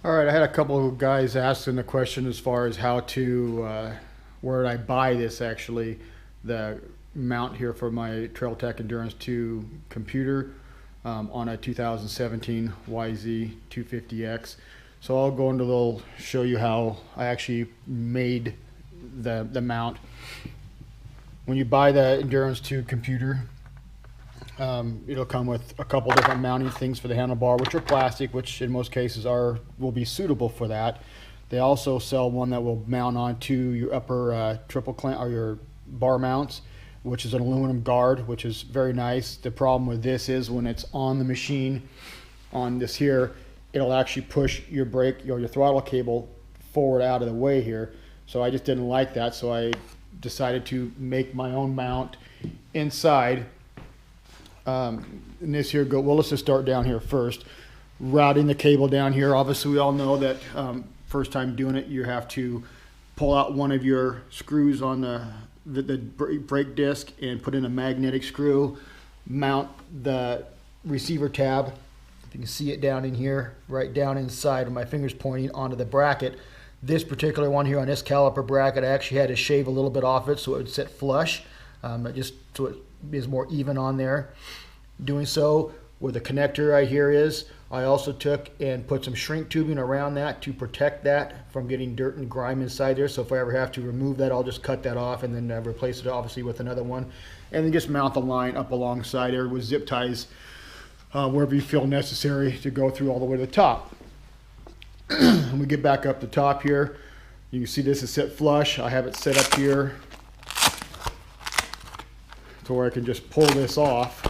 All right, I had a couple of guys asking the question as far as how to, where did I buy this actually, the mount here for my Trail Tech Endurance 2 computer on a 2017 YZ250X. So I'll go into a little, show you how I actually made the mount. When you buy the Endurance 2 computer, it'll come with a couple different mounting things for the handlebar, which are plastic, which in most cases will be suitable for that. They also sell one that will mount onto your upper triple clamp or your bar mounts, which is an aluminum guard, which is very nice. The problem with this is when it's on the machine, on this here, it'll actually push your brake, your throttle cable forward out of the way here. So I just didn't like that, so I decided to make my own mount inside. And this here well, let's just start down here first. Routing the cable down here. Obviously, we all know that first time doing it, you have to pull out one of your screws on the brake disc and put in a magnetic screw. Mount the receiver tab. If you can see it down in here, right down inside, with my fingers pointing onto the bracket. This particular one here on this caliper bracket, I actually had to shave a little bit off it so it would sit flush, just so it is more even on there. Doing so where the connector right here is, I also took and put some shrink tubing around that to protect that from getting dirt and grime inside there. So if I ever have to remove that, I'll just cut that off and then replace it obviously with another one. And then just mount the line up alongside there with zip ties wherever you feel necessary to go through all the way to the top. When we get back up the top here, you can see this is set flush. I have it set up here to where I can just pull this off.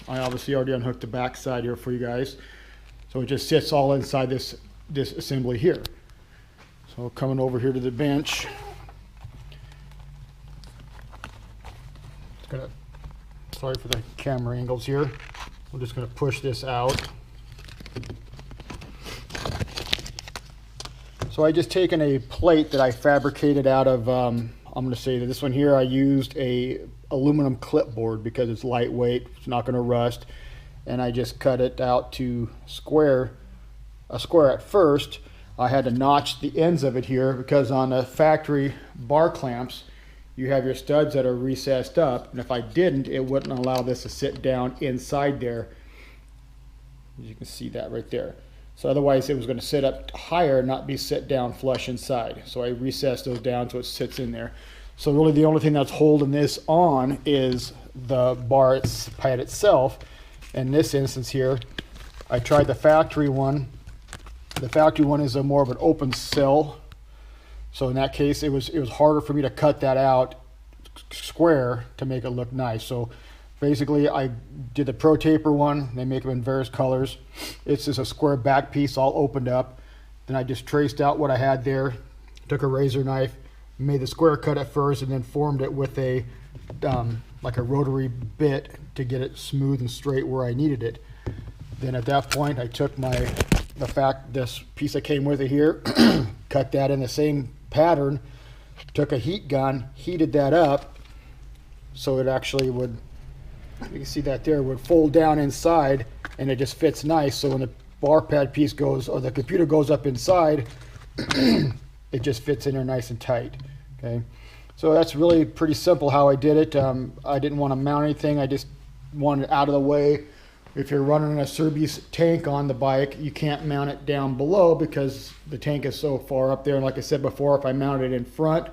I obviously already unhooked the back side here for you guys. So it just sits all inside this assembly here. So coming over here to the bench. Sorry for the camera angles here. We're just going to push this out. So I just taken a plate that I fabricated out of, I'm going to say that this one here I used a aluminum clipboard because it's lightweight, it's not going to rust, and I just cut it out to a square at first. I had to notch the ends of it here because on the factory bar clamps you have your studs that are recessed up, and if I didn't, it wouldn't allow this to sit down inside there. As you can see that right there. So otherwise it was going to sit up higher, not be set down flush inside. So I recessed those down so it sits in there. So really the only thing that's holding this on is the bar pad itself. In this instance here, I tried the factory one. The factory one is more of an open cell. So in that case, it was harder for me to cut that out square to make it look nice. So basically, I did the Pro Taper one. They make them in various colors. It's just a square back piece all opened up. Then I just traced out what I had there, took a razor knife, made the square cut at first, and then formed it with a like a rotary bit to get it smooth and straight where I needed it. Then at that point, I took this piece that came with it here, cut that in the same pattern, took a heat gun, heated that up, so it actually would, you can see that there, would fold down inside, and it just fits nice. So when the bar pad piece goes, or the computer goes up inside, it just fits in there nice and tight. Okay, so that's really pretty simple how I did it. I didn't want to mount anything. I just wanted it out of the way. If you're running a Serbius tank on the bike, you can't mount it down below because the tank is so far up there. And like I said before, if I mounted it in front,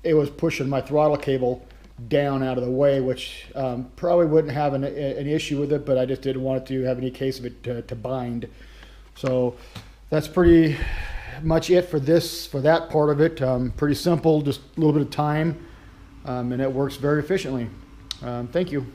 it was pushing my throttle cable down out of the way, which probably wouldn't have an issue with it, but I just didn't want it to have any case of it to bind. So that's pretty much it for that part of it. Pretty simple, just a little bit of time, and it works very efficiently. Thank you.